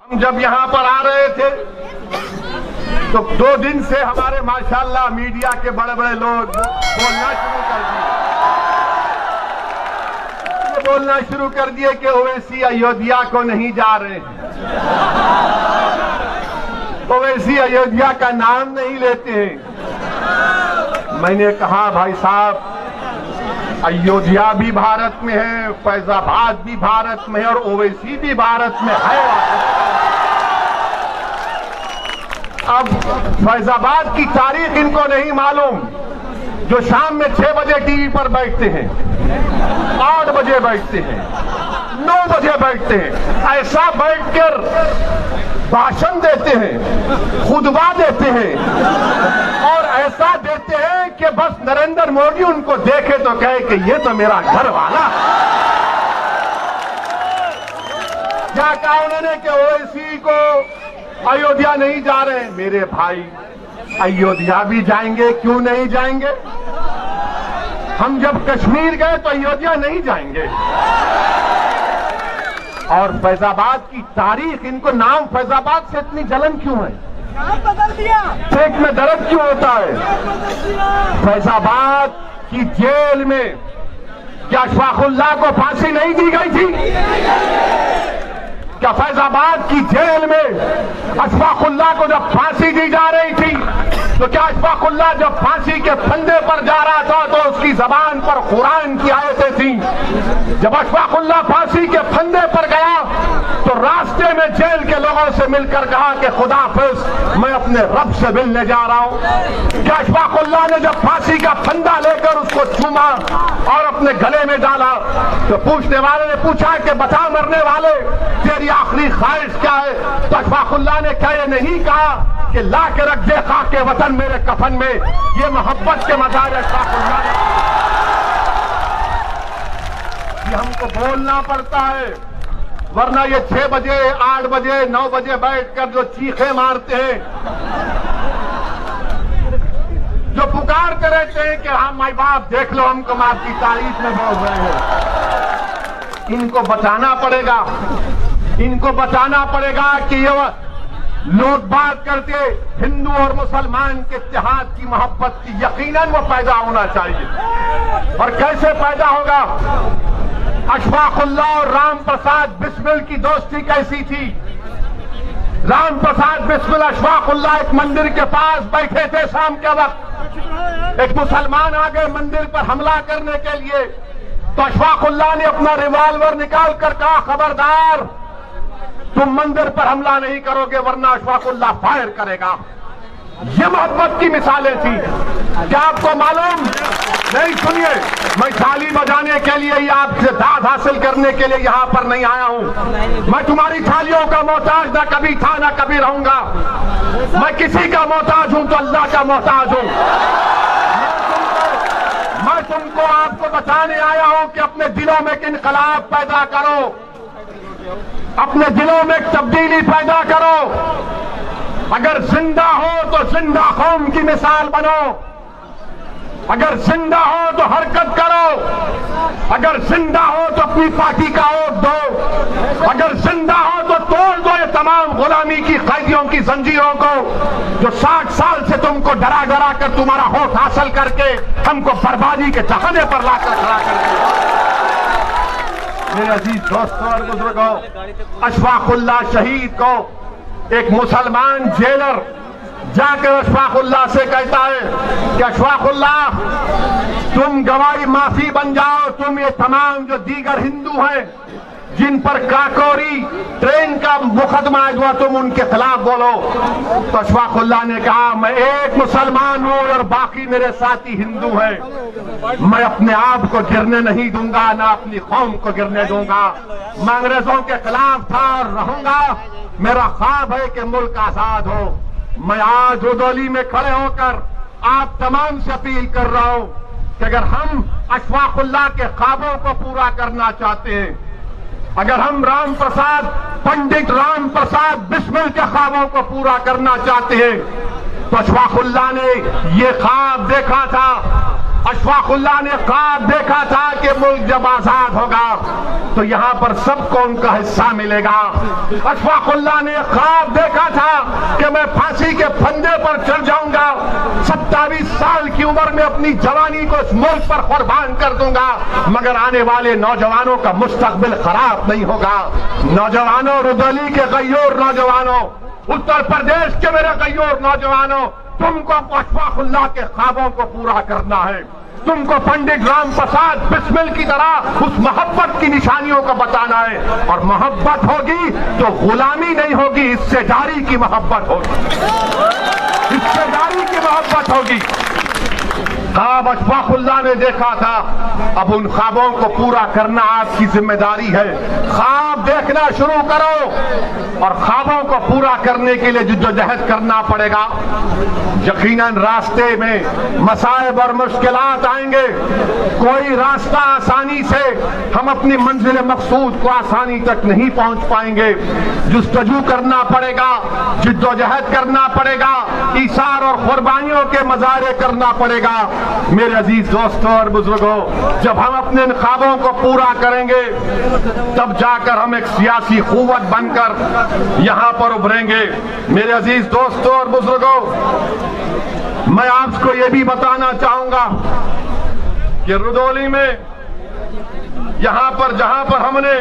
हम जब यहाँ पर आ रहे थे तो 2 दिन से हमारे माशाल्लाह मीडिया के बड़े बड़े लोग बोलना शुरू कर दिए कि ओवैसी अयोध्या को नहीं जा रहे हैं, ओवैसी अयोध्या का नाम नहीं लेते हैं। मैंने कहा भाई साहब, अयोध्या भी भारत में है, फैजाबाद भी भारत में है और ओवैसी भी भारत में है। अब फैजाबाद की तारीख इनको नहीं मालूम, जो शाम में 6 बजे टीवी पर बैठते हैं, 8 बजे बैठते हैं, 9 बजे बैठते हैं, ऐसा बैठकर भाषण देते हैं, खुतबा देते हैं और ऐसा देते हैं कि बस नरेंद्र मोदी उनको देखे तो कहे कि ये तो मेरा घर वाला। क्या कहा उन्होंने कि ओवैसी को अयोध्या नहीं जा रहे हैं। मेरे भाई, अयोध्या भी जाएंगे, क्यों नहीं जाएंगे? हम जब कश्मीर गए तो अयोध्या नहीं जाएंगे। और फैजाबाद की तारीख, इनको नाम फैजाबाद से इतनी जलन क्यों है? नाम बदल दिया, पेट में दर्द क्यों होता है? फैजाबाद की जेल में क्या अशफाकुल्लाह को फांसी नहीं दी गई थी? क्या फैजाबाद की जेल में अशफाकुल्लाह को जब फांसी दी जा रही थी तो क्या अशफाकुल्लाह जब फांसी के फंदे पर जा रहा था तो उसकी जबान पर कुरान की आयतें थी? जब अशफाकुल्लाह फांसी के फंदे पर गया तो रास्ते में जेल के लोगों से मिलकर कहा कि खुदाफिज, मैं अपने रब से मिलने जा रहा हूं। क्या अशफाकुल्लाह ने जब फांसी का फंदा लेकर उसको चूमा और अपने गले में डाला तो पूछने वाले ने पूछा कि बता मरने वाले, तेरी आखिरी ख्वाहिश क्या है? तो अशफाकुल्लाह ने क्या ये नहीं कहा कि ला के रख दे खाके वतन मेरे कफन में? ये मोहब्बत के मज़ार अशफाकुल्लाह ने। ये हमको बोलना पड़ता है, वरना ये 6 बजे, 8 बजे, 9 बजे बैठकर जो चीखे मारते हैं, जो पुकारते रहते हैं कि हम माई बाप देख लो हमको आपकी तारीफ में बोल रहे हैं, इनको बताना पड़ेगा, इनको बताना पड़ेगा कि ये लोग बात करते हिंदू और मुसलमान के इत्तेहाद की मोहब्बत की, यकीनन वो पैदा होना चाहिए। और कैसे पैदा होगा? अशफाकुल्लाह और राम प्रसाद बिस्मिल की दोस्ती कैसी थी? राम प्रसाद बिस्मिल अशफाकुल्लाह एक मंदिर के पास बैठे थे शाम के वक्त, एक मुसलमान आ गए मंदिर पर हमला करने के लिए, तो अशफाकुल्लाह ने अपना रिवॉल्वर निकाल कर कहा, खबरदार तुम मंदिर पर हमला नहीं करोगे वरना अशफाकुल्लाह फायर करेगा। ये मोहब्बत की मिसालें थी। क्या आपको मालूम नहीं? सुनिए, मैं थाली बजाने के लिए या आपसे दाद हासिल करने के लिए यहाँ पर नहीं आया हूँ। मैं तुम्हारी थालियों का मोहताज ना कभी था ना कभी रहूंगा। मैं किसी का मोहताज हूँ तो अल्लाह का मोहताज हूँ। मैं तुमको आपको बताने आया हूँ कि अपने दिलों में एक इनकलाब पैदा करो, अपने दिलों में एक तब्दीली पैदा करो। अगर जिंदा हो तो जिंदा कौम की मिसाल बनो, अगर जिंदा हो तो हरकत करो, अगर जिंदा हो तो अपनी पार्टी का वोट दो, अगर जिंदा हो तो तोड़ दो ये तमाम गुलामी की कैदियों की जंजीरों को, जो 60 साल से तुमको डरा डरा कर तुम्हारा वोट हासिल करके हमको बर्बादी के तहने पर लाकर खड़ा कर दिया। मेरे अजीज दोस्तों और बुजुर्गों, अशफाकुल्लाह शहीद को एक मुसलमान जेलर जाकर अशफाकुल्लाह से कहता है कि अशफाकुल्लाह, तुम गवाही माफी बन जाओ, तुम ये तमाम जो दीगर हिंदू हैं जिन पर काकोरी ट्रेन का मुकदमा हुआ, तुम उनके खिलाफ बोलो। तो अशफाकुल्लाह ने कहा, मैं एक मुसलमान हूं और बाकी मेरे साथी हिंदू हैं, मैं अपने आप को गिरने नहीं दूंगा, ना अपनी कौम को गिरने दूंगा। मैं अंग्रेजों के खिलाफ था और रहूंगा। मेरा ख्वाब है कि मुल्क आजाद हो। मैं आज रुदौली में खड़े होकर आप तमाम से अपील कर रहा हूं कि अगर हम अशफाकुल्लाह के ख्वाबों को पूरा करना चाहते हैं, अगर हम राम प्रसाद, पंडित राम प्रसाद बिस्मिल के ख्वाबों को पूरा करना चाहते हैं, तो अशफाकुल्लाह ने ये ख्वाब देखा था अशफाकुल्लाह ने ख्वाब देखा था कि मुल्क जब आजाद होगा तो यहां पर सबको उनका हिस्सा मिलेगा। अशफाकुल्लाह ने ख्वाब देखा था कि मैं फांसी के फंदे पर चढ़ जाऊंगा, 27 साल की उम्र में अपनी जवानी को इस मुल्क पर कुर्बान कर दूंगा, मगर आने वाले नौजवानों का मुस्तकबिल खराब नहीं होगा। नौजवानों, रुदौली के गय्यूर नौजवानों, उत्तर प्रदेश के मेरे गय्यूर नौजवानों, तुमको अशफाकुल्लाह के ख्वाबों को पूरा करना है। तुमको पंडित राम प्रसाद बिस्मिल की तरह उस मोहब्बत की निशानियों को बताना है, और मोहब्बत होगी तो गुलामी नहीं होगी, हिस्सेदारी की मोहब्बत होगी, हिस्सेदारी की मोहब्बत होगी। ख्वाब अशफाकुल्लाह ने देखा था, अब उन ख्वाबों को पूरा करना आपकी जिम्मेदारी है। ख्वाब देखना शुरू करो और ख्वाबों को पूरा करने के लिए जिद्दोजहद करना पड़ेगा। यकीनन रास्ते में मसाइब और मुश्किलात आएंगे, कोई रास्ता आसानी से हम अपनी मंजिल मकसूद को आसानी तक नहीं पहुंच पाएंगे। जुस्तजू करना पड़ेगा, जिद्दोजहद करना पड़ेगा, ईसार और कुर्बानियों के मजारे करना पड़ेगा। मेरे अजीज दोस्तों और बुजुर्गों, जब हम अपने इन ख्वाबों को पूरा करेंगे तब जाकर हम एक सियासी कुव्वत बनकर यहां पर उभरेंगे। मेरे अजीज दोस्तों और बुजुर्गों, मैं आपको यह भी बताना चाहूंगा कि रुदौली में यहां पर जहां पर हमने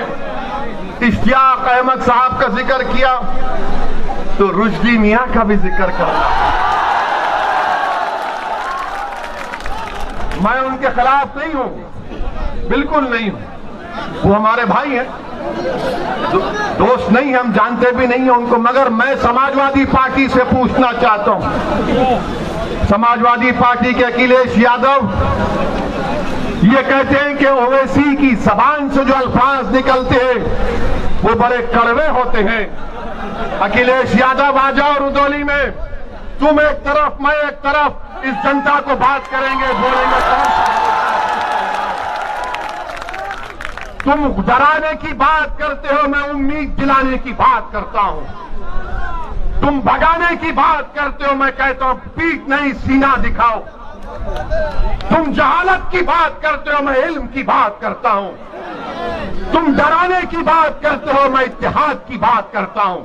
इश्तियाक अहमद साहब का जिक्र किया तो रुश्दी मियां का भी जिक्र करना। मैं उनके खिलाफ नहीं हूं, बिल्कुल नहीं हूं, वो हमारे भाई हैं, दोस्त नहीं, हम जानते भी नहीं हैं उनको, मगर मैं समाजवादी पार्टी से पूछना चाहता हूं। समाजवादी पार्टी के अखिलेश यादव ये कहते हैं कि ओवैसी की जबान से जो अल्फाज निकलते हैं वो बड़े कड़वे होते हैं। अखिलेश यादव आ जाओ रुदौली में, तुम एक तरफ मैं एक तरफ, इस जनता को बात करेंगे, बोलेंगे। तुम डराने की बात करते हो, मैं उम्मीद दिलाने की बात करता हूं। तुम भगाने की बात करते हो, मैं कहता हूं पीठ नहीं सीना दिखाओ। तुम जहालत की बात करते हो, मैं इल्म की बात करता हूं। तुम डराने की बात करते हो, मैं इत्तेहाद की बात करता हूं।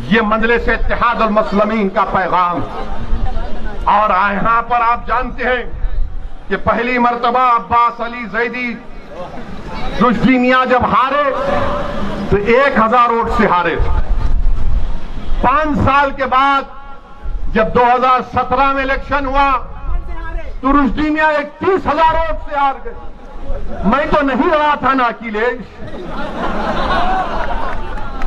ये मजलिस इत्तेहाद और मुस्लिमीन का पैगाम। और यहां पर आप जानते हैं कि पहली मर्तबा अब्बास अली जैदी रुश्दी मियां जब हारे तो 1000 वोट से हारे। 5 साल के बाद जब 2017 में इलेक्शन हुआ तो रुश्दी मियां 31,000 वोट से हार गए। मैं तो नहीं रहा था ना अखिलेश।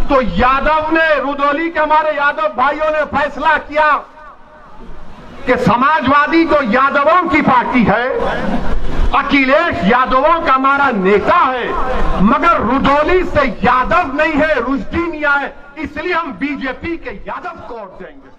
तो यादव ने, रुदौली के हमारे यादव भाइयों ने फैसला किया कि समाजवादी तो यादवों की पार्टी है, अखिलेश यादवों का हमारा नेता है, मगर रुदौली से यादव नहीं है, रुश्दी मियां है, इसलिए हम बीजेपी के यादव को वोट देंगे।